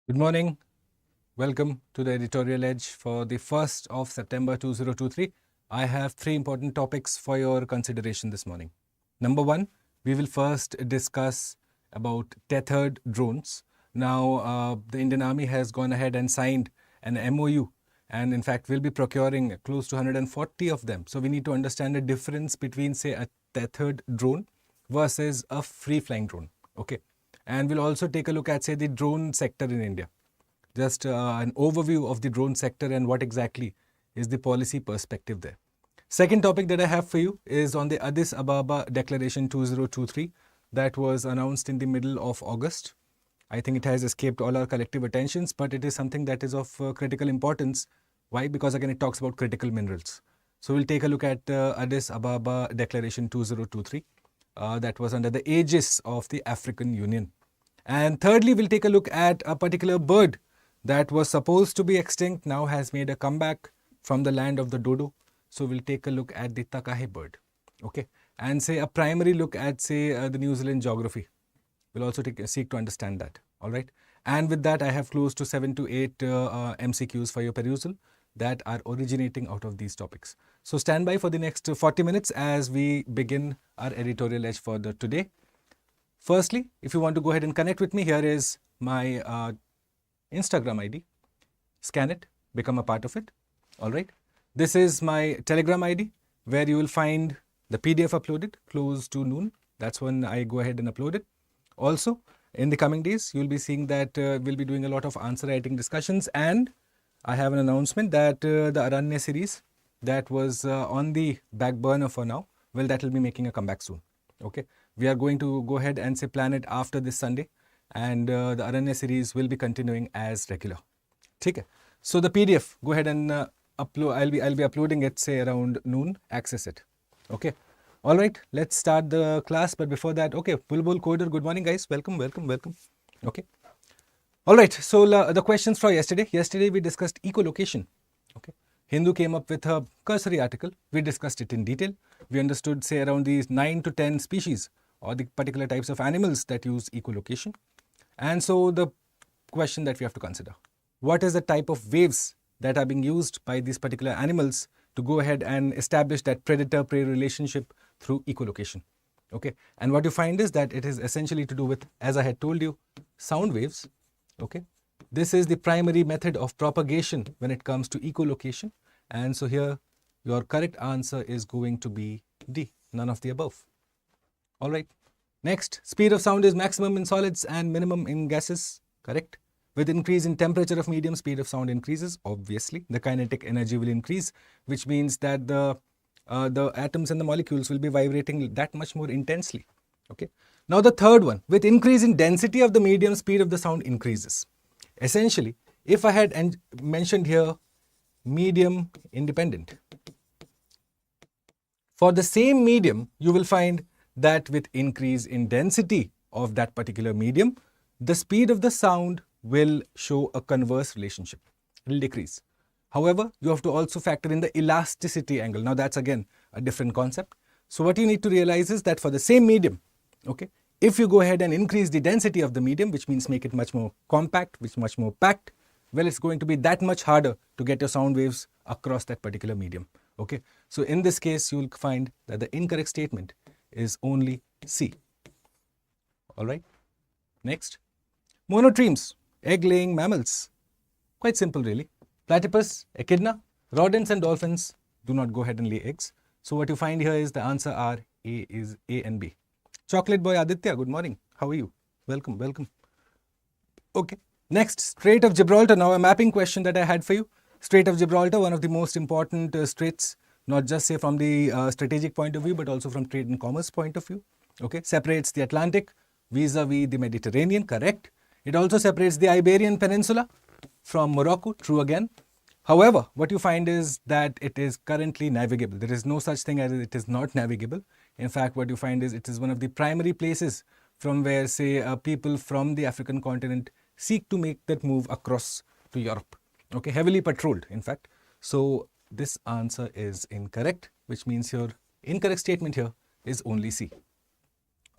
Good morning. Welcome to the Editorial Edge for the 1st of September 2023. I have three important topics for your consideration this morning. Number one, we will first discuss about tethered drones. Now, the Indian Army has gone ahead and signed an MOU, and in fact, we'll be procuring close to 140 of them. So we need to understand the difference between, say, a tethered drone versus a free-flying drone. Okay. And we'll also take a look at, say, the drone sector in India. Just an overview of the drone sector and what exactly is the policy perspective there. Second topic that I have for you is on the Addis Ababa Declaration 2023 that was announced in the middle of August. I think it has escaped all our collective attentions, but it is something that is of critical importance. Why? Because again, it talks about critical minerals. So we'll take a look at Addis Ababa Declaration 2023 that was under the aegis of the African Union. And thirdly, we'll take a look at a particular bird that was supposed to be extinct, now has made a comeback from the land of the dodo. So we'll take a look at the takahe bird, okay, and say a primary look at, say, the New Zealand geography. We'll also seek to understand that, all right. And with that, I have close to 7 to 8 MCQs for your perusal that are originating out of these topics. So stand by for the next 40 minutes as we begin our editorial edge for the today. Firstly, if you want to go ahead and connect with me, here is my Instagram ID. Scan it, become a part of it. All right. This is my Telegram ID where you will find the PDF uploaded close to noon. That's when I go ahead and upload it. Also, in the coming days, you'll be seeing that we'll be doing a lot of answer writing discussions, and I have an announcement that the Aranya series that was on the back burner for now, well, that will be making a comeback soon. Okay. We are going to go ahead and say plan it after this Sunday, and the Aranya series will be continuing as regular. Okay. So the PDF, go ahead and upload. I'll be uploading it, say, around noon. Access it. Okay. All right. Let's start the class. But before that, okay, Bulbul Coder. Good morning, guys. Welcome. Okay. All right. So the questions for yesterday. Yesterday we discussed echolocation. Okay. Hindu came up with a cursory article. We discussed it in detail. We understood, say, around these 9 to 10 species or the particular types of animals that use echolocation. And so the question that we have to consider, what is the type of waves that are being used by these particular animals to go ahead and establish that predator-prey relationship through echolocation? Okay. And what you find is that it is essentially to do with, as I had told you, sound waves. Okay. This is the primary method of propagation when it comes to echolocation. And so here, your correct answer is going to be D, none of the above. All right. Next, speed of sound is maximum in solids and minimum in gases. Correct. With increase in temperature of medium, speed of sound increases. Obviously, the kinetic energy will increase, which means that the atoms and the molecules will be vibrating that much more intensely. Okay. Now the third one, with increase in density of the medium, speed of the sound increases. Essentially, if I had mentioned here medium independent, for the same medium, you will find that with increase in density of that particular medium, the speed of the sound will show a converse relationship. It will decrease. However, you have to also factor in the elasticity angle. Now that's again a different concept. So what you need to realize is that for the same medium, okay, if you go ahead and increase the density of the medium, which means make it much more compact, which much more packed, well, it's going to be that much harder to get your sound waves across that particular medium. Okay. So in this case, you will find that the incorrect statement is only C. All right. Next, monotremes, egg-laying mammals. Quite simple, really. Platypus, echidna, rodents and dolphins do not go ahead and lay eggs. So what you find here is the answer are A is A and B. Chocolate boy Aditya, good morning. How are you? Welcome. Okay. Next, Strait of Gibraltar. Now a mapping question that I had for you. Strait of Gibraltar, one of the most important straits, not just say from the strategic point of view, but also from trade and commerce point of view. Okay, separates the Atlantic vis-a-vis the Mediterranean, correct. It also separates the Iberian Peninsula from Morocco, true again. However, what you find is that it is currently navigable. There is no such thing as it is not navigable. In fact, what you find is it is one of the primary places from where, say, people from the African continent seek to make that move across to Europe. Okay, heavily patrolled, in fact. So this answer is incorrect, which means your incorrect statement here is only C.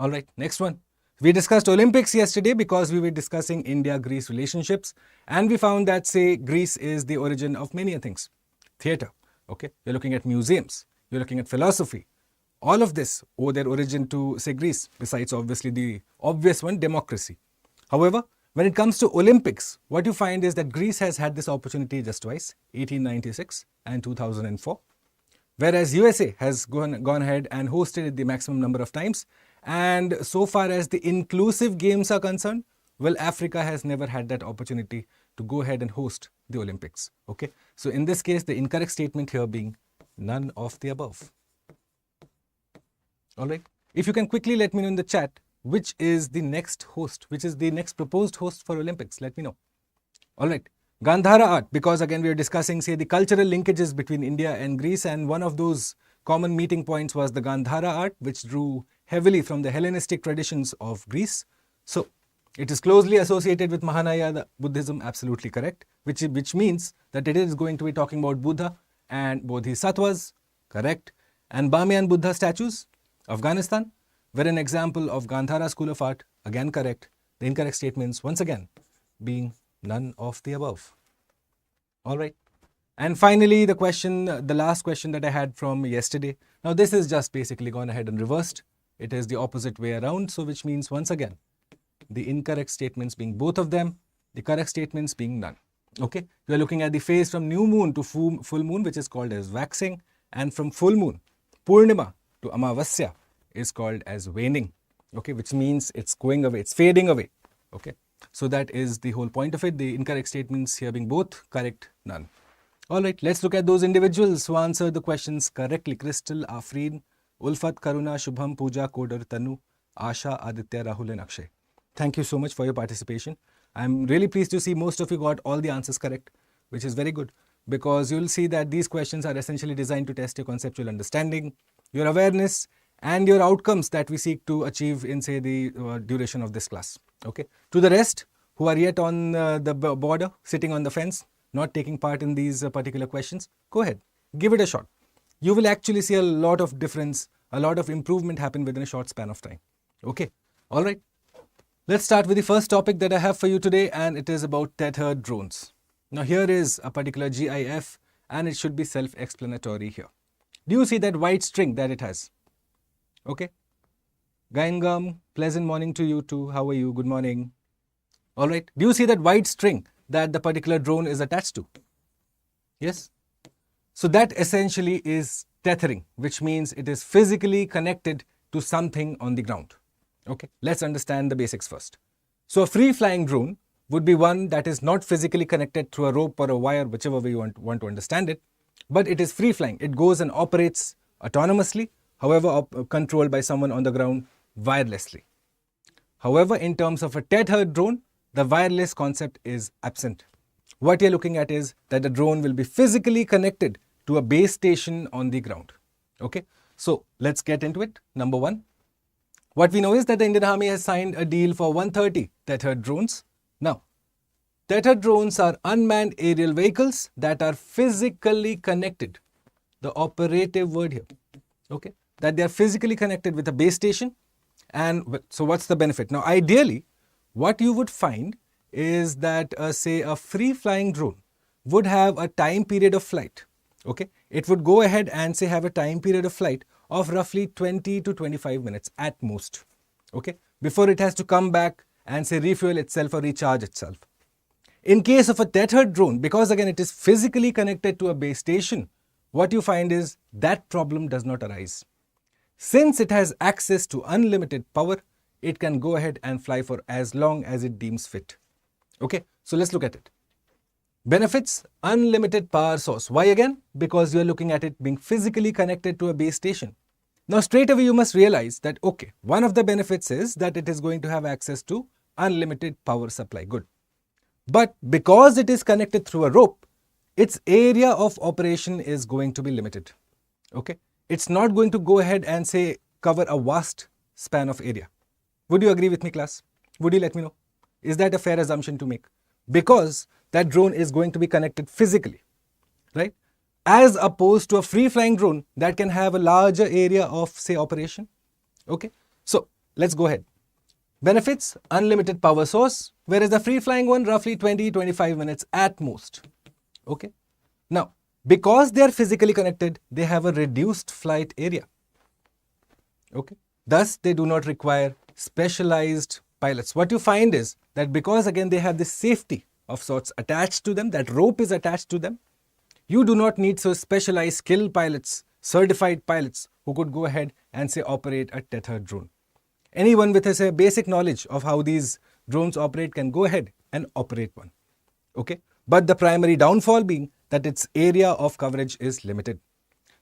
All right, next one. We discussed Olympics yesterday because we were discussing India-Greece relationships, and we found that, say, Greece is the origin of many things. Theatre, okay? You're looking at museums, you're looking at philosophy. All of this owe their origin to, say, Greece, besides obviously the obvious one, democracy. However, when it comes to Olympics, what you find is that Greece has had this opportunity just twice, 1896 and 2004. Whereas USA has gone ahead and hosted it the maximum number of times. And so far as the inclusive games are concerned, well, Africa has never had that opportunity to go ahead and host the Olympics. Okay, so in this case, the incorrect statement here being none of the above. All right, if you can quickly let me know in the chat, which is the next host, which is the next proposed host for Olympics, let me know. All right. Gandhara art, because again we are discussing, say, the cultural linkages between India and Greece, and one of those common meeting points was the Gandhara art, which drew heavily from the Hellenistic traditions of Greece. So it is closely associated with Mahayana Buddhism, absolutely correct, which means that it is going to be talking about Buddha and Bodhisattvas, correct, and Bamiyan Buddha statues, Afghanistan, were an example of Gandhara school of art, again correct. The incorrect statements once again being none of the above. All right. And finally, the last question that I had from yesterday. Now, this is just basically gone ahead and reversed. It is the opposite way around. So, which means once again, the incorrect statements being both of them, the correct statements being none. Okay. We are looking at the phase from new moon to full moon, which is called as waxing. And from full moon, Purnima, to Amavasya is called as waning. Okay. Which means it's going away, it's fading away. Okay. So that is the whole point of it. The incorrect statements here being both, correct, none. All right, let's look at those individuals who answered the questions correctly. Crystal, Afreen, Ulfat, Karuna, Shubham, Pooja, Kodar, Tanu, Asha, Aditya, Rahul and Akshay. Thank you so much for your participation. I'm really pleased to see most of you got all the answers correct, which is very good, because you'll see that these questions are essentially designed to test your conceptual understanding, your awareness, and your outcomes that we seek to achieve in, say, the duration of this class. Okay. To the rest who are yet on the border, sitting on the fence, not taking part in these particular questions, go ahead, give it a shot. You will actually see a lot of difference, a lot of improvement happen within a short span of time. Okay. All right. Let's start with the first topic that I have for you today, and it is about tethered drones. Now, here is a particular GIF, and it should be self-explanatory here. Do you see that white string that it has? Okay. Gaingam, pleasant morning to you too. How are you? Good morning. All right. Do you see that white string that the particular drone is attached to? Yes. So that essentially is tethering, which means it is physically connected to something on the ground. Okay. Let's understand the basics first. So a free flying drone would be one that is not physically connected through a rope or a wire, whichever way you want to understand it, but it is free flying. It goes and operates autonomously, however, controlled by someone on the ground wirelessly. However, in terms of a tethered drone, the wireless concept is absent. What you're looking at is that the drone will be physically connected to a base station on the ground. Okay, so let's get into it. Number one, what we know is that the Indian Army has signed a deal for 130 tethered drones. Now, tethered drones are unmanned aerial vehicles that are physically connected. The operative word here, okay, that they are physically connected with a base station. And so what's the benefit? Now, ideally, what you would find is that, say, a free flying drone would have a time period of flight. Okay, it would go ahead and, say, have a time period of flight of roughly 20 to 25 minutes at most. Okay, before it has to come back and, say, refuel itself or recharge itself. In case of a tethered drone, because again it is physically connected to a base station, what you find is that problem does not arise. Since it has access to unlimited power, it can go ahead and fly for as long as it deems fit. Okay, so let's look at it. Benefits: unlimited power source. Why again? Because you're looking at it being physically connected to a base station. Now, straight away you must realize that, okay, one of the benefits is that it is going to have access to unlimited power supply. Good. But because it is connected through a rope, its area of operation is going to be limited. Okay, it's not going to go ahead and, say, cover a vast span of area. Would you agree with me, class? Would you let me know? Is that a fair assumption to make? Because that drone is going to be connected physically, right? As opposed to a free flying drone that can have a larger area of, say, operation. Okay, so let's go ahead. Benefits, unlimited power source, whereas the free-flying one, roughly 20-25 minutes at most. Okay. Now, because they are physically connected, they have a reduced flight area. Okay. Thus, they do not require specialized pilots. What you find is that because again they have this safety of sorts attached to them, that rope is attached to them, you do not need so specialized skilled pilots, certified pilots who could go ahead and say operate a tethered drone. Anyone with a basic knowledge of how these drones operate can go ahead and operate one. Okay. But the primary downfall being that its area of coverage is limited.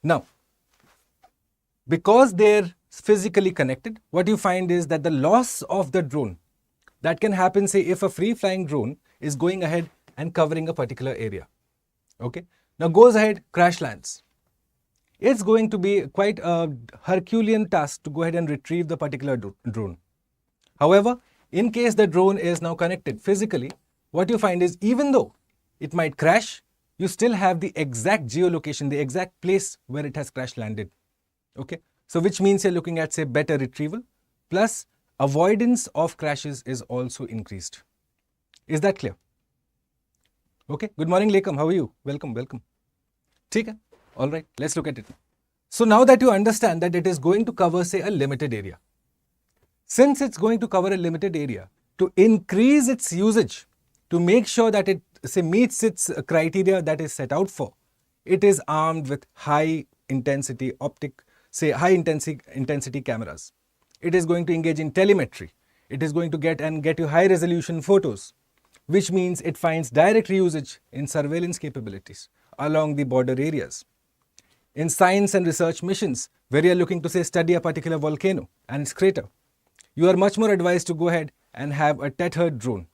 Now, because they're physically connected, what you find is that the loss of the drone, that can happen, say, if a free-flying drone is going ahead and covering a particular area. Okay. Now goes ahead, crash lands. It's going to be quite a Herculean task to go ahead and retrieve the particular drone. However, in case the drone is now connected physically, what you find is even though it might crash, you still have the exact geolocation, the exact place where it has crash landed. Okay. So which means you're looking at, say, better retrieval, plus avoidance of crashes is also increased. Is that clear? Okay. Good morning, Lekam. How are you? Welcome. Okay. All right. Let's look at it. So now that you understand that it is going to cover, say, a limited area. Since it's going to cover a limited area, to increase its usage, to make sure that it, say, meets its criteria that is set out for, it is armed with high intensity intensity cameras. It is going to engage in telemetry. It is going to get you high resolution photos, which means it finds direct usage in surveillance capabilities along the border areas. In science and research missions, where you are looking to, say, study a particular volcano and its crater, you are much more advised to go ahead and have a tethered drone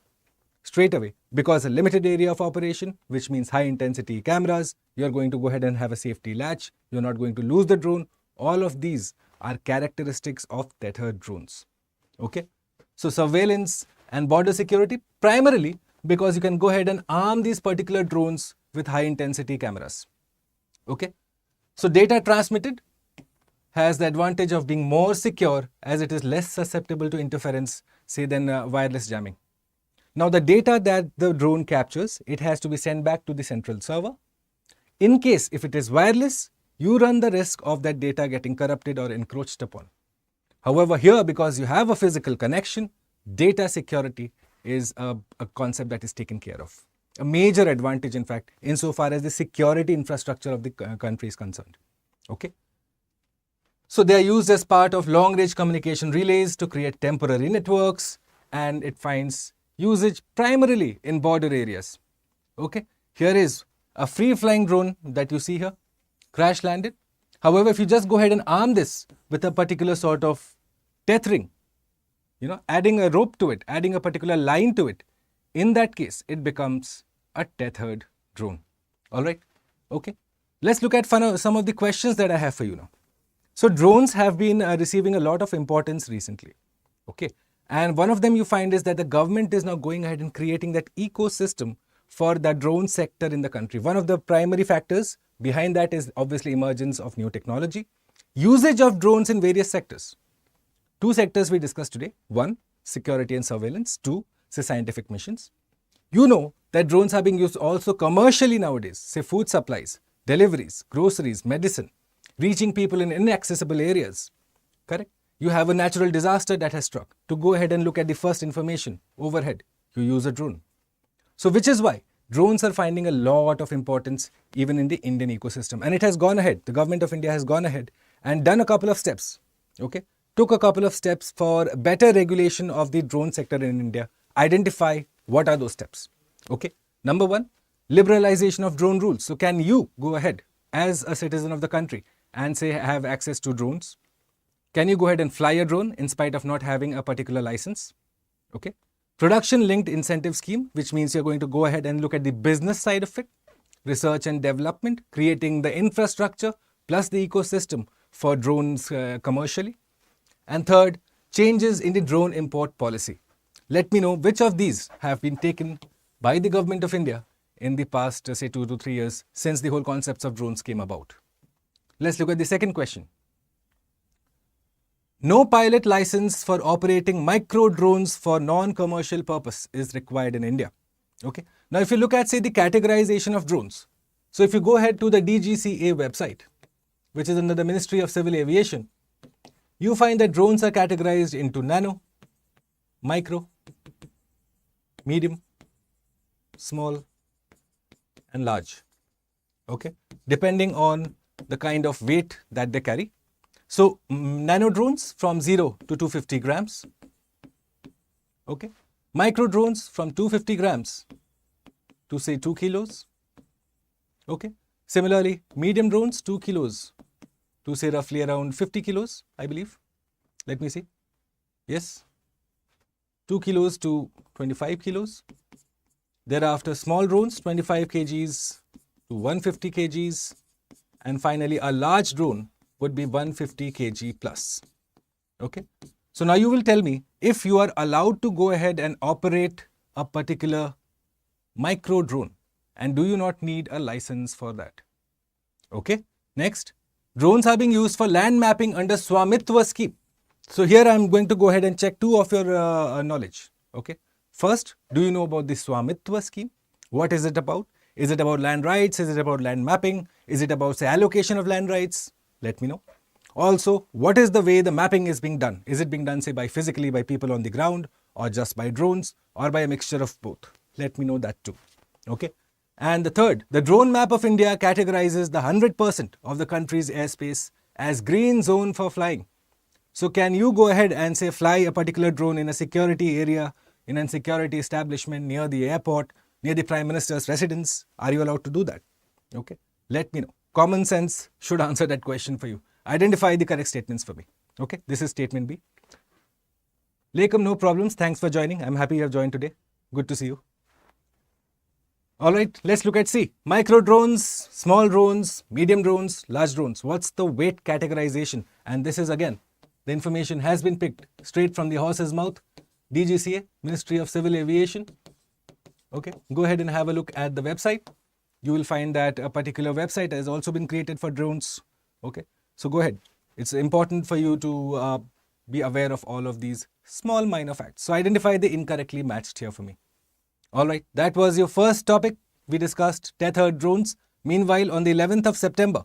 straight away, because a limited area of operation, which means high intensity cameras, you are going to go ahead and have a safety latch, you are not going to lose the drone. All of these are characteristics of tethered drones. Okay. So surveillance and border security, primarily because you can go ahead and arm these particular drones with high intensity cameras. Okay. So data transmitted has the advantage of being more secure as it is less susceptible to interference, say, than wireless jamming. Now the data that the drone captures, it has to be sent back to the central server. In case if it is wireless, you run the risk of that data getting corrupted or encroached upon. However, here, because you have a physical connection, data security is a concept that is taken care of. A major advantage, in fact, insofar as the security infrastructure of the country is concerned. Okay. So they are used as part of long-range communication relays to create temporary networks, and it finds usage primarily in border areas. Okay. Here is a free-flying drone that you see here, crash landed. However, if you just go ahead and arm this with a particular sort of tethering, adding a rope to it, adding a particular line to it, in that case, it becomes a tethered drone. All right. Okay. Let's look at some of the questions that I have for you now. So drones have been receiving a lot of importance recently. Okay. And one of them you find is that the government is now going ahead and creating that ecosystem for the drone sector in the country. One of the primary factors behind that is obviously emergence of new technology, usage of drones in various sectors. Two sectors we discussed today. One, security and surveillance. Two, say, scientific missions. You know that drones are being used also commercially nowadays, say food supplies, deliveries, groceries, medicine, reaching people in inaccessible areas. Correct? You have a natural disaster that has struck. To go ahead and look at the first information overhead, you use a drone. So which is why drones are finding a lot of importance even in the Indian ecosystem. And it has gone ahead. The government of India has gone ahead and done a couple of steps. Okay? Took a couple of steps for better regulation of the drone sector in India. Identify what are those steps. Okay? Number one, liberalization of drone rules. So can you go ahead as a citizen of the country and say have access to drones? Can you go ahead and fly a drone in spite of not having a particular license? Okay. Production linked incentive scheme, which means you're going to go ahead and look at the business side of it, research and development, creating the infrastructure plus the ecosystem for drones commercially. And third, changes in the drone import policy. Let me know which of these have been taken by the government of India in the past, say, 2 to 3 years since the whole concepts of drones came about. Let's look at the second question. No pilot license for operating micro drones for non-commercial purpose is required in India. Okay. Now, if you look at, say, the categorization of drones, so if you go ahead to the DGCA website, which is under the Ministry of Civil Aviation, you find that drones are categorized into nano, micro, medium, small, and large. Okay, depending on the kind of weight that they carry. So, nano drones from 0 to 250 grams. Okay, micro drones from 250 grams to say 2 kilos. Okay, similarly, medium drones 2 kilos to say roughly around 50 kilos, I believe. Let me see. Yes, 2 kilos to 25 kilos. Thereafter, small drones 25 kgs to 150 kgs. And finally, a large drone would be 150 kg plus. Okay. So now you will tell me if you are allowed to go ahead and operate a particular micro drone, and do you not need a license for that? Okay. Next, drones are being used for land mapping under Swamitwa scheme. So here I am going to go ahead and check two of your knowledge. Okay. First, do you know about the Swamitwa scheme? What is it about? Is it about land rights? Is it about land mapping? Is it about, say, allocation of land rights? Let me know. Also, what is the way the mapping is being done? Is it being done, say, by physically by people on the ground, or just by drones, or by a mixture of both? Let me know that too. Okay. And the third, the drone map of India categorizes the 100% of the country's airspace as green zone for flying. So can you go ahead and say fly a particular drone in a security area, in a security establishment near the airport, near the Prime Minister's residence? Are you allowed to do that? Okay. Let me know. Common sense should answer that question for you. Identify the correct statements for me. Okay. This is statement B. Lekam, no problems. Thanks for joining. I'm happy you have joined today. Good to see you. Alright, let's look at C. Micro drones, small drones, medium drones, large drones. What's the weight categorization? And this is again, the information has been picked straight from the horse's mouth. DGCA, Ministry of Civil Aviation. Okay, go ahead and have a look at the website. You will find that a particular website has also been created for drones. Okay, so go ahead. It's important for you to be aware of all of these small minor facts. So identify the incorrectly matched here for me. Alright, that was your first topic. We discussed tethered drones. Meanwhile, on the 11th of September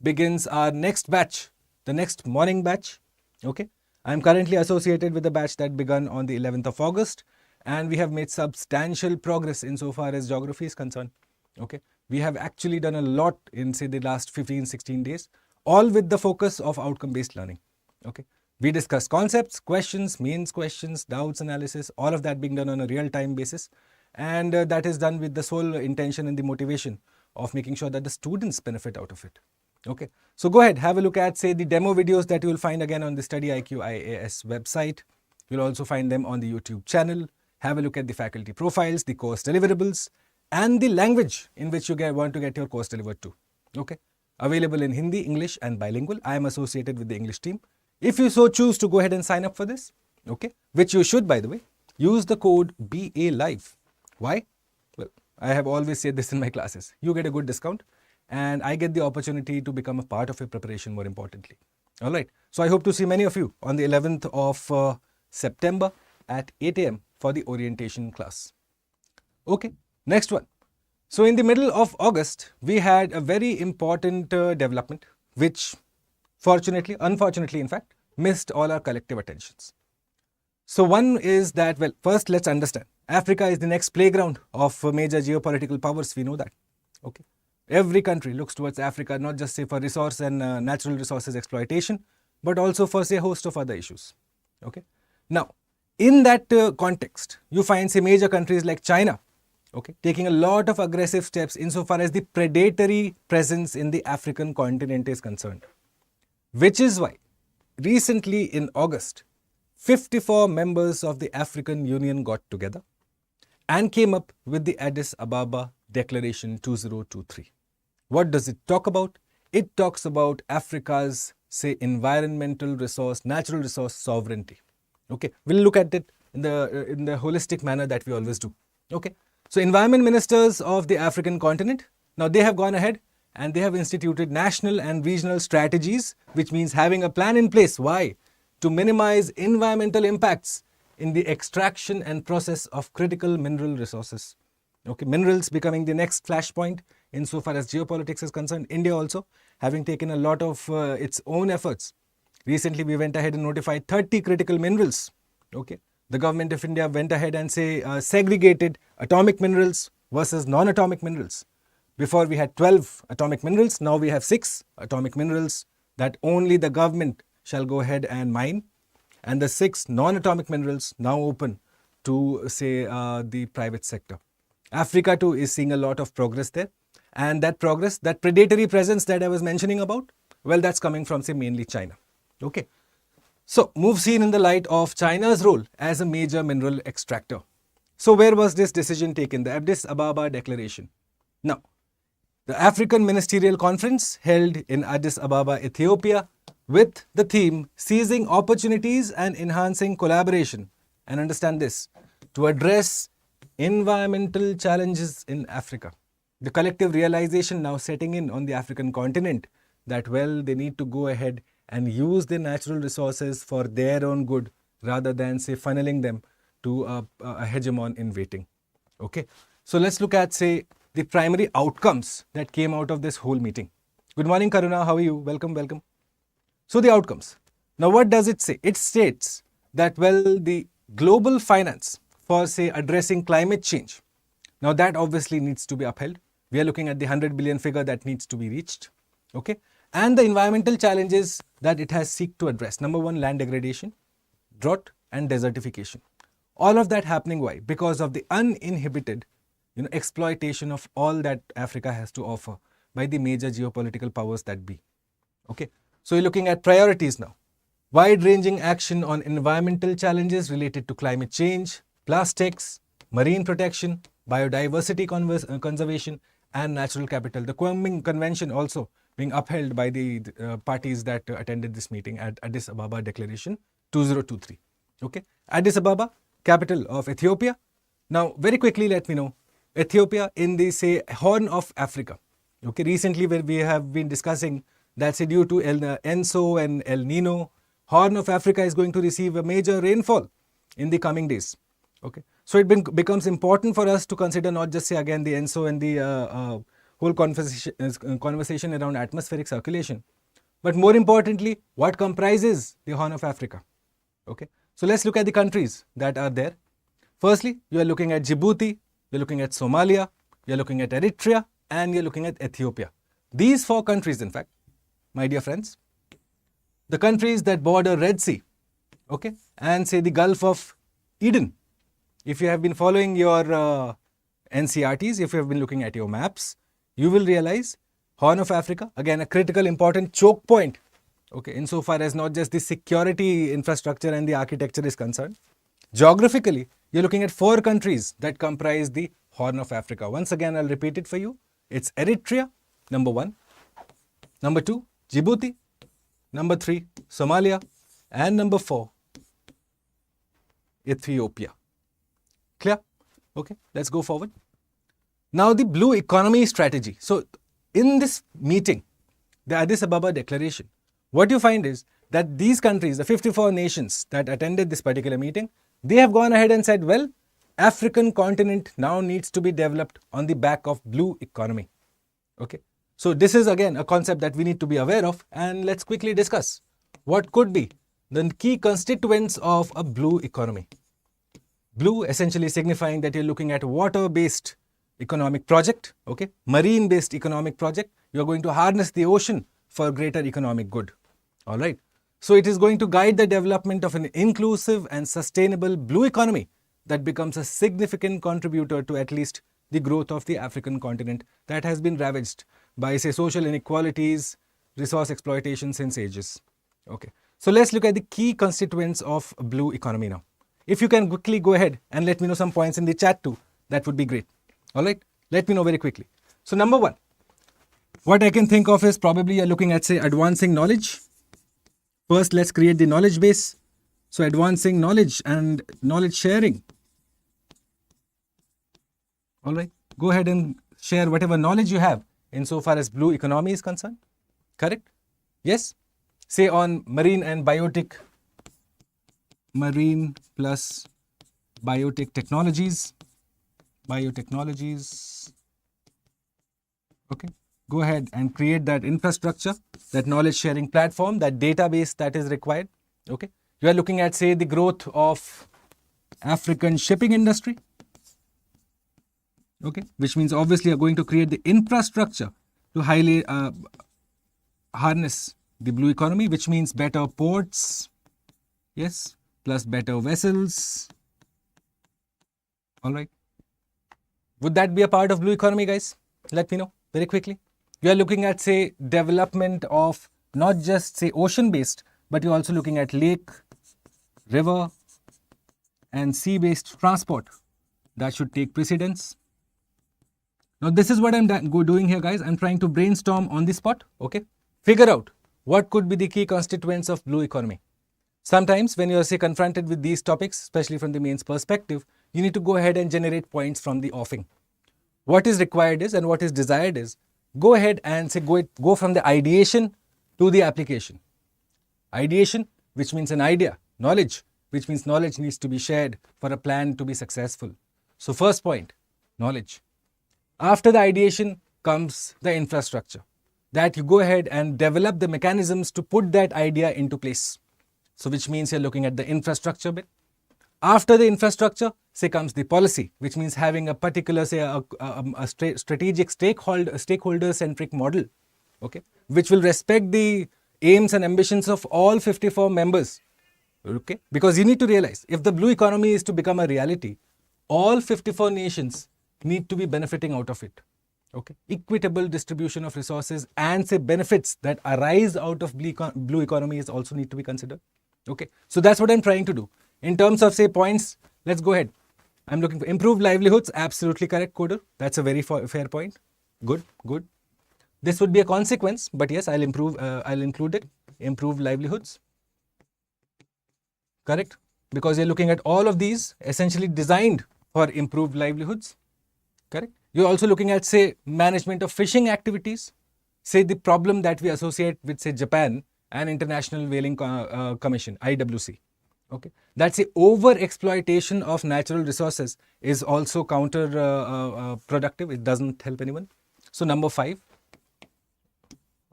begins our next batch, the next morning batch. Okay, I am currently associated with the batch that began on the 11th of August, and we have made substantial progress insofar as geography is concerned. Okay, we have actually done a lot in, say, the last 15-16 days, all with the focus of outcome-based learning. Okay, we discussed concepts, questions, means questions, doubts analysis, all of that being done on a real-time basis. And that is done with the sole intention and the motivation of making sure that the students benefit out of it. Okay, so go ahead, have a look at, say, the demo videos that you will find again on the StudyIQ IAS website. You'll also find them on the YouTube channel. Have a look at the faculty profiles, the course deliverables, and the language in which you want to get your course delivered to. Okay, available in Hindi, English, and bilingual. I am associated with the English team. If you so choose to go ahead and sign up for this, okay, which you should, by the way, use the code BALIVE. Why? Well, I have always said this in my classes. You get a good discount and I get the opportunity to become a part of your preparation more importantly. Alright, so I hope to see many of you on the 11th of September at 8 AM for the orientation class. Okay, next one. So in the middle of August, we had a very important development which unfortunately in fact, missed all our collective attentions. So one is that, well, first let's understand. Africa is the next playground of major geopolitical powers, we know that. Okay, every country looks towards Africa, not just say for resource and natural resources exploitation, but also for say a host of other issues. Okay, now in that context, you find say major countries like China, okay, taking a lot of aggressive steps insofar as the predatory presence in the African continent is concerned. Which is why recently in August, 54 members of the African Union got together and came up with the Addis Ababa Declaration 2023. What does it talk about? It talks about Africa's, say, environmental resource, natural resource sovereignty. Okay, we'll look at it in the holistic manner that we always do. Okay, so environment ministers of the African continent, now they have gone ahead and they have instituted national and regional strategies, which means having a plan in place. Why? to minimize environmental impacts in the extraction and process of critical mineral resources. Okay, minerals becoming the next flashpoint insofar as geopolitics is concerned. India also having taken a lot of its own efforts. Recently, we went ahead and notified 30 critical minerals. Okay, the government of India went ahead and segregated atomic minerals versus non-atomic minerals. Before we had 12 atomic minerals, now we have 6 atomic minerals that only the government shall go ahead and mine, and the 6 non-atomic minerals now open to the private sector. Africa too is seeing a lot of progress there, and that progress, that predatory presence that I was mentioning about, well, that's coming from mainly China. Okay, so move seen in the light of China's role as a major mineral extractor. So where was this decision taken? The Addis Ababa Declaration. Now, the African Ministerial Conference held in Addis Ababa, Ethiopia, with the theme Seizing Opportunities and Enhancing Collaboration. And understand this, to address environmental challenges in Africa. The collective realization now setting in on the African continent that, well, they need to go ahead and use their natural resources for their own good rather than, funneling them to a hegemon in waiting. Okay, so let's look at, the primary outcomes that came out of this whole meeting. Good morning, Karuna. How are you? Welcome, welcome. So the outcomes. Now, what does it say? It states that, well, the global finance for, addressing climate change. Now, that obviously needs to be upheld. We are looking at the 100 billion figure that needs to be reached. Okay, and the environmental challenges that it has seek to address. Number 1, land degradation, drought, and desertification. All of that happening why? Because of the uninhibited exploitation of all that Africa has to offer by the major geopolitical powers that be. Okay, so you're looking at priorities now. Wide-ranging action on environmental challenges related to climate change, plastics, marine protection, biodiversity conservation, and natural capital. The Kunming Convention also being upheld by the parties that attended this meeting at Addis Ababa Declaration 2023. Okay, Addis Ababa, capital of Ethiopia. Now, very quickly, let me know. Ethiopia in the, Horn of Africa. Okay, recently where we have been discussing that, due to Enso and El Nino, Horn of Africa is going to receive a major rainfall in the coming days. Okay, so it becomes important for us to consider not just, again, the Enso and the whole conversation around atmospheric circulation, but more importantly, what comprises the Horn of Africa. Okay, so let's look at the countries that are there. Firstly, you are looking at Djibouti, you're looking at Somalia, you're looking at Eritrea, and you're looking at Ethiopia. These 4 countries, in fact, my dear friends, the countries that border Red Sea, okay, and the Gulf of Eden. If you have been following your NCRTs, if you have been looking at your maps, you will realize Horn of Africa, again, a critical important choke point, okay, insofar as not just the security infrastructure and the architecture is concerned. Geographically, you're looking at 4 countries that comprise the Horn of Africa. Once again, I'll repeat it for you. It's Eritrea, number 1. Number 2, Djibouti. Number 3, Somalia. And number 4, Ethiopia. Clear? Okay, let's go forward. Now, the blue economy strategy. So, in this meeting, the Addis Ababa Declaration, what you find is that these countries, the 54 nations that attended this particular meeting, they have gone ahead and said, well, African continent now needs to be developed on the back of blue economy. Okay, so this is again a concept that we need to be aware of, and let's quickly discuss what could be the key constituents of a blue economy. Blue essentially signifying that you're looking at water-based economic project, okay, marine-based economic project. You're going to harness the ocean for greater economic good. All right. So it is going to guide the development of an inclusive and sustainable blue economy that becomes a significant contributor to at least the growth of the African continent that has been ravaged by, social inequalities, resource exploitation since ages. Okay. So let's look at the key constituents of a blue economy now. If you can quickly go ahead and let me know some points in the chat too, that would be great. All right. Let me know very quickly. So number 1, what I can think of is probably you're looking at, advancing knowledge. First, let's create the knowledge base. So advancing knowledge and knowledge sharing. All right. Go ahead and share whatever knowledge you have insofar as blue economy is concerned. Correct? Yes? Say on marine and biotic marine plus biotech technologies. Okay, go ahead and create that infrastructure, that knowledge sharing platform, that database that is required. Okay, you are looking at, say, the growth of African shipping industry. Okay, which means obviously you're going to create the infrastructure to highly harness the blue economy, which means better ports, yes, plus better vessels. All right. Would that be a part of blue economy, guys? Let me know very quickly. You are looking at, say, development of not just, say, ocean-based, but you're also looking at lake, river, and sea-based transport. That should take precedence. Now, this is what I'm doing here, guys. I'm trying to brainstorm on the spot, okay? Figure out what could be the key constituents of blue economy. Sometimes when you're, say, confronted with these topics, especially from the mains perspective, you need to go ahead and generate points from the offing. What is required is, and what is desired is, go ahead and say go from the ideation to the application. Ideation, which means an idea. Knowledge, which means knowledge needs to be shared for a plan to be successful. So first point, knowledge. After the ideation comes the infrastructure, that you go ahead and develop the mechanisms to put that idea into place. So which means you're looking at the infrastructure bit. After the infrastructure, say, comes the policy, which means having a particular, say, a strategic stakeholder-centric model, okay, which will respect the aims and ambitions of all 54 members, okay, because you need to realize, if the blue economy is to become a reality, all 54 nations need to be benefiting out of it, okay. Equitable distribution of resources and, say, benefits that arise out of blue economy is also need to be considered, okay. So that's what I'm trying to do. In terms of, say, points, let's go ahead. I'm looking for improved livelihoods. Absolutely correct, coder. That's a very fair point. Good, good. This would be a consequence, but yes, I'll include it. Improved livelihoods. Correct. Because you're looking at all of these essentially designed for improved livelihoods. Correct. You're also looking at, say, management of fishing activities. Say the problem that we associate with, say, Japan and International Whaling Commission, IWC. Okay, that's the over exploitation of natural resources is also counterproductive. It doesn't help anyone. So number 5,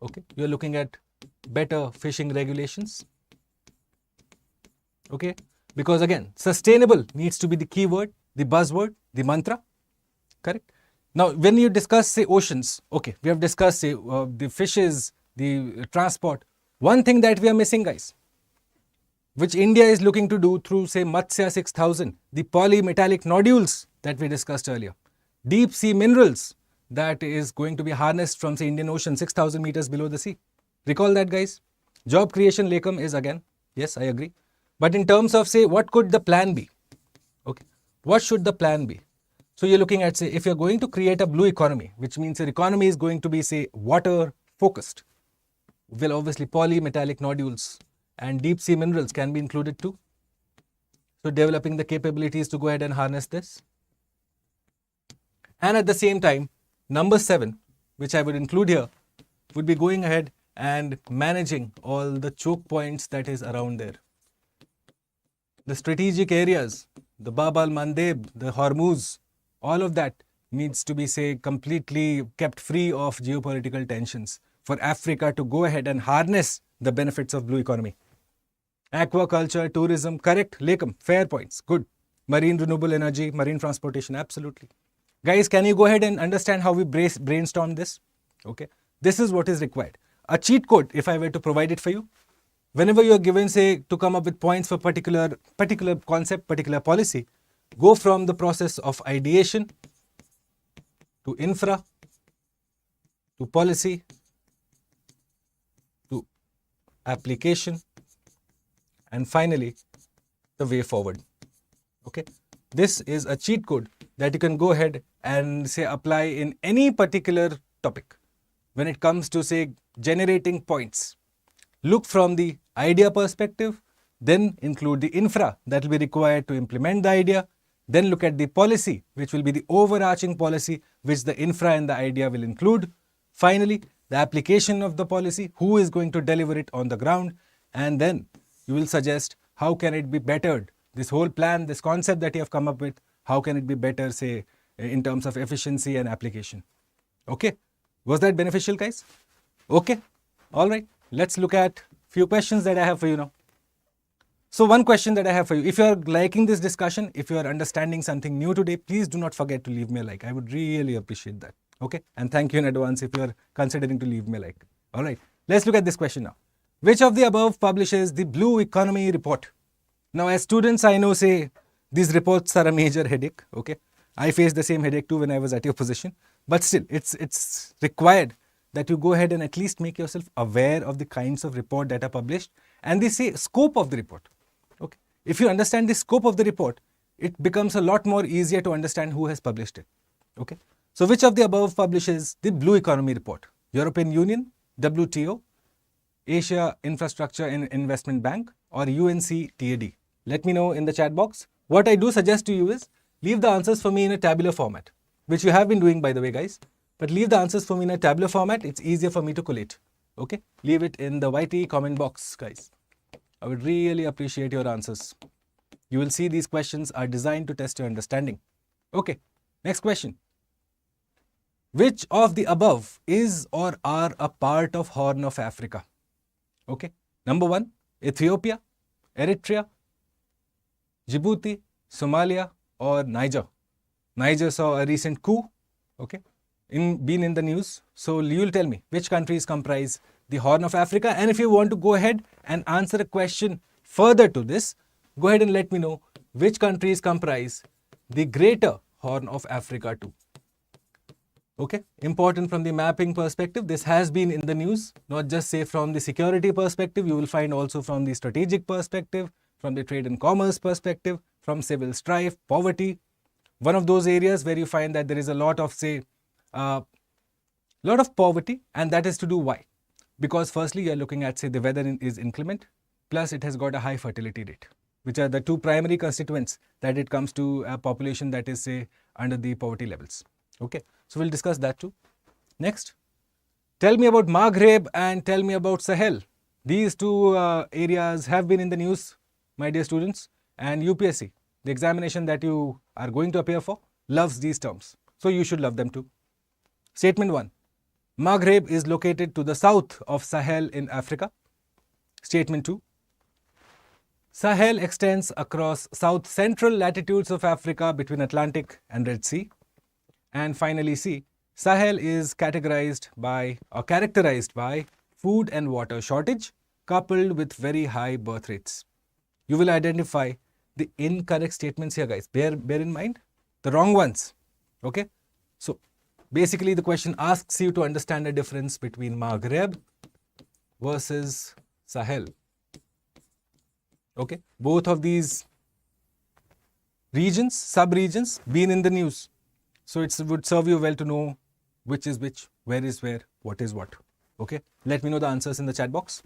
okay, you're looking at better fishing regulations. Okay, because again, sustainable needs to be the keyword, the buzzword, the mantra. Correct. Now, when you discuss, say, oceans, okay, we have discussed, say, the fishes, the transport. One thing that we are missing, guys, which India is looking to do through, say, Matsya 6000, the polymetallic nodules that we discussed earlier, deep sea minerals that is going to be harnessed from, say, Indian Ocean 6,000 meters below the sea. Recall that, guys. Job creation, Lekam, is again, yes, I agree. But in terms of, say, what could the plan be? Okay, what should the plan be? So you're looking at, say, if you're going to create a blue economy, which means your economy is going to be, say, water focused, well, obviously polymetallic nodules and deep sea minerals can be included too. So developing the capabilities to go ahead and harness this. And at the same time, number 7, which I would include here, would be going ahead and managing all the choke points that is around there. The strategic areas, the Bab al-Mandeb, the Hormuz, all of that needs to be, say, completely kept free of geopolitical tensions for Africa to go ahead and harness the benefits of blue economy. Aquaculture, tourism, correct, Lekam, fair points, good. Marine renewable energy, marine transportation, absolutely. Guys, can you go ahead and understand how we brainstorm this? Okay, this is what is required. A cheat code, if I were to provide it for you, whenever you are given, say, to come up with points for particular concept, particular policy, go from the process of ideation to infra, to policy, to application, and finally, the way forward. Okay, this is a cheat code that you can go ahead and, say, apply in any particular topic. When it comes to, say, generating points, look from the idea perspective, then include the infra that will be required to implement the idea, then look at the policy, which will be the overarching policy, which the infra and the idea will include. Finally, the application of the policy, who is going to deliver it on the ground, and then you will suggest how can it be bettered? This whole plan, this concept that you have come up with, how can it be better, say, in terms of efficiency and application? Okay, was that beneficial, guys? Okay, all right, let's look at few questions that I have for you now. So one question that I have for you, if you are liking this discussion, if you are understanding something new today, please do not forget to leave me a like. I would really appreciate that. Okay, and thank you in advance if you are considering to leave me a like. All right, let's look at this question now. Which of the above publishes the Blue Economy Report? Now, as students, I know, say, these reports are a major headache. Okay, I faced the same headache too when I was at your position. But still, it's required that you go ahead and at least make yourself aware of the kinds of report that are published and the scope of the report. Okay, if you understand the scope of the report, it becomes a lot more easier to understand who has published it. Okay, so which of the above publishes the Blue Economy Report? European Union, WTO, Asia Infrastructure and Investment Bank, or UNCTAD? Let me know in the chat box. What I do suggest to you is leave the answers for me in a tabular format, which you have been doing, by the way, guys. But leave the answers for me in a tabular format. It's easier for me to collate. Okay, leave it in the YT comment box, guys. I would really appreciate your answers. You will see these questions are designed to test your understanding. Okay, next question. Which of the above is or are a part of Horn of Africa? Okay, number 1, Ethiopia, Eritrea, Djibouti, Somalia, or Niger. Niger saw a recent coup, okay, been in the news. So you'll tell me which countries comprise the Horn of Africa. And if you want to go ahead and answer a question further to this, go ahead and let me know which countries comprise the Greater Horn of Africa too. Okay, important from the mapping perspective. This has been in the news, not just say from the security perspective. You will find also from the strategic perspective, from the trade and commerce perspective, from civil strife, poverty. One of those areas where you find that there is a lot of, say, lot of poverty, and that is to do why? Because firstly, you are looking at, say, the weather is inclement, plus it has got a high fertility rate, which are the two primary constituents that it comes to a population that is, say, under the poverty levels. Okay, so we'll discuss that too. Next, tell me about Maghreb and tell me about Sahel. These two areas have been in the news, my dear students, and UPSC, the examination that you are going to appear for, loves these terms. So you should love them too. Statement 1. Maghreb is located to the south of Sahel in Africa. Statement 2. Sahel extends across south-central latitudes of Africa between Atlantic and Red Sea. And finally, C. Sahel is characterized by food and water shortage coupled with very high birth rates. You will identify the incorrect statements here, guys. Bear in mind the wrong ones. Okay. So basically the question asks you to understand the difference between Maghreb versus Sahel. Okay. Both of these regions, sub-regions, been in the news. So it would serve you well to know which is which, where is where, what is what. Okay. Let me know the answers in the chat box.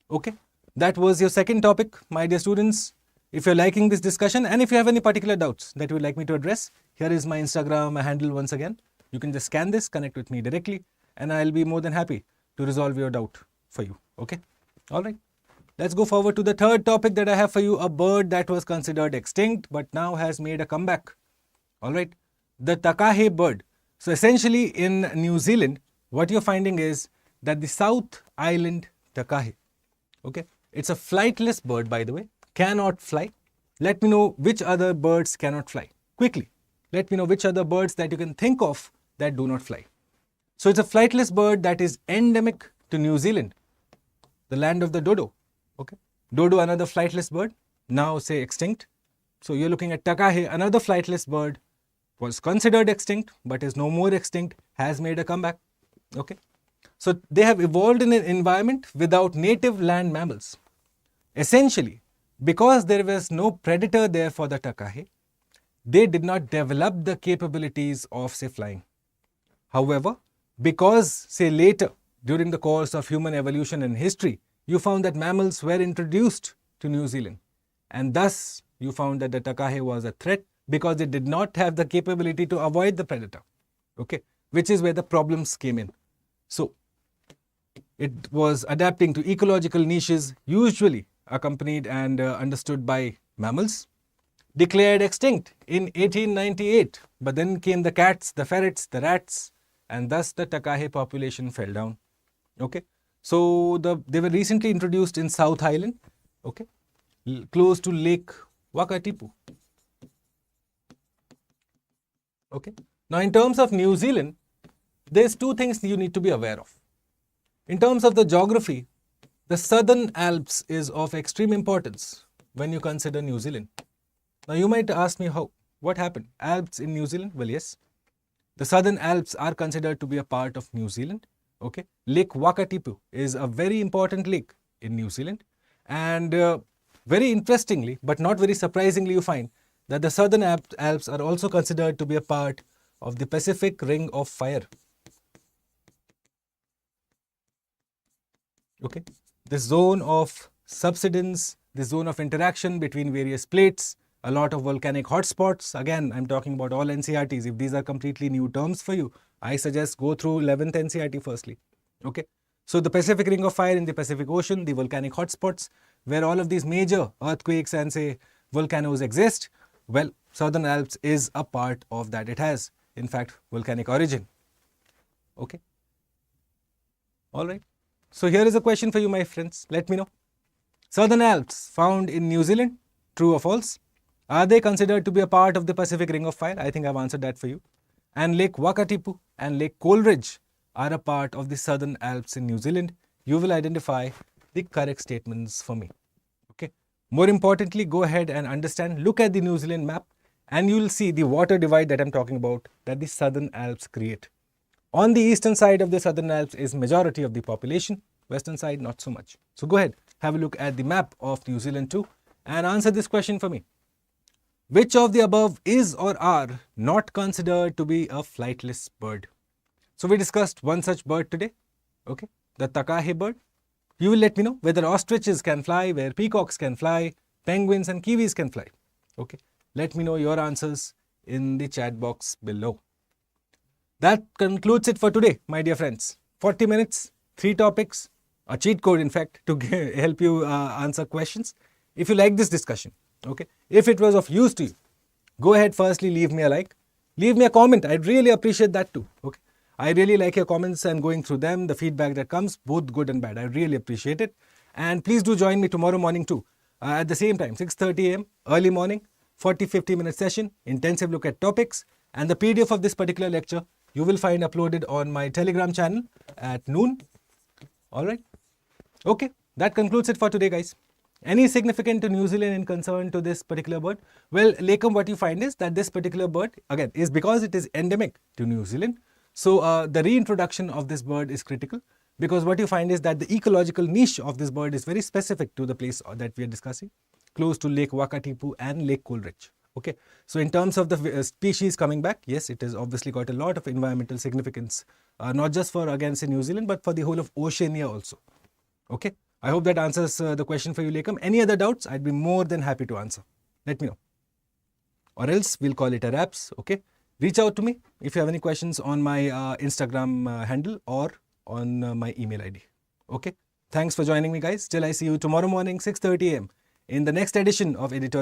Okay. That was your second topic, my dear students. If you're liking this discussion and if you have any particular doubts that you would like me to address, here is my Instagram handle once again. You can just scan this, connect with me directly, and I'll be more than happy to resolve your doubt for you. Okay. All right. Let's go forward to the third topic that I have for you, a bird that was considered extinct but now has made a comeback. All right. The takahe bird. So essentially in New Zealand, what you're finding is that the South Island takahe, okay, it's a flightless bird, by the way, cannot fly. Let me know which other birds cannot fly. Quickly, let me know which other birds that you can think of that do not fly. So it's a flightless bird that is endemic to New Zealand, the land of the dodo. Okay, dodo, another flightless bird, now say extinct. So you're looking at takahe, another flightless bird, was considered extinct but is no more extinct, has made a comeback. Okay, so they have evolved in an environment without native land mammals. Essentially, because there was no predator there for the takahe, they did not develop the capabilities of, say, flying. However, because, say, later during the course of human evolution and history, you found that mammals were introduced to New Zealand, and thus you found that the takahe was a threat because they did not have the capability to avoid the predator, okay, which is where the problems came in. So it was adapting to ecological niches, usually accompanied and understood by mammals, declared extinct in 1898. But then came the cats, the ferrets, the rats, and thus the takahe population fell down. Okay, so they were recently introduced in South Island, okay, close to Lake Wakatipu. Okay, now in terms of New Zealand, there's two things you need to be aware of. In terms of the geography, the Southern Alps is of extreme importance when you consider New Zealand. Now you might ask me what happened? Alps in New Zealand? Well, yes. The Southern Alps are considered to be a part of New Zealand. Okay, Lake Wakatipu is a very important lake in New Zealand, and very interestingly, but not very surprisingly, you find that the Southern Alps are also considered to be a part of the Pacific Ring of Fire. Okay, this zone of subsidence, this zone of interaction between various plates, a lot of volcanic hotspots. Again, I'm talking about all NCERTs. If these are completely new terms for you, I suggest go through 11th NCERT firstly. Okay, so the Pacific Ring of Fire in the Pacific Ocean, the volcanic hotspots, where all of these major earthquakes and say volcanoes exist. Well, Southern Alps is a part of that. It has, in fact, volcanic origin. Okay, all right. So here is a question for you, my friends. Let me know. Southern Alps found in New Zealand, true or false? Are they considered to be a part of the Pacific Ring of Fire? I think I've answered that for you. And Lake Wakatipu and Lake Coleridge are a part of the Southern Alps in New Zealand. You will identify the correct statements for me. Okay. More importantly, go ahead and understand, look at the New Zealand map, and you will see the water divide that I'm talking about that the Southern Alps create. On the eastern side of the Southern Alps is majority of the population, western side not so much. So go ahead, have a look at the map of New Zealand too and answer this question for me. Which of the above is or are not considered to be a flightless bird? So we discussed one such bird today, okay, the takahe bird. You will let me know whether ostriches can fly, where peacocks can fly, penguins and kiwis can fly. Okay, let me know your answers in the chat box below. That concludes it for today, my dear friends. 40 minutes, 3 topics, a cheat code in fact to help you answer questions. If you like this discussion, okay, if it was of use to you, go ahead, firstly leave me a like, leave me a comment. I'd really appreciate that too. Okay, I really like your comments and going through them, the feedback that comes, both good and bad. I really appreciate it. And please do join me tomorrow morning too, at the same time, 6:30 a.m. early morning, 40-50 minute session, intensive look at topics, and the PDF of this particular lecture you will find uploaded on my Telegram channel at noon. All right. Okay, that concludes it for today, guys. Any significant to New Zealand in concern to this particular bird? Well, Lakam, what you find is that this particular bird, again, is because it is endemic to New Zealand. So the reintroduction of this bird is critical, because what you find is that the ecological niche of this bird is very specific to the place that we are discussing, close to Lake Wakatipu and Lake Coleridge. Okay, so in terms of the species coming back, yes, it has obviously got a lot of environmental significance, not just for, again, say New Zealand, but for the whole of Oceania also. Okay, I hope that answers the question for you, Lakam. Any other doubts? I'd be more than happy to answer. Let me know. Or else we'll call it a wraps. Okay, reach out to me if you have any questions on my Instagram handle or on my email ID. Okay, thanks for joining me, guys. Till I see you tomorrow morning, 6:30 a.m. in the next edition of Editorial.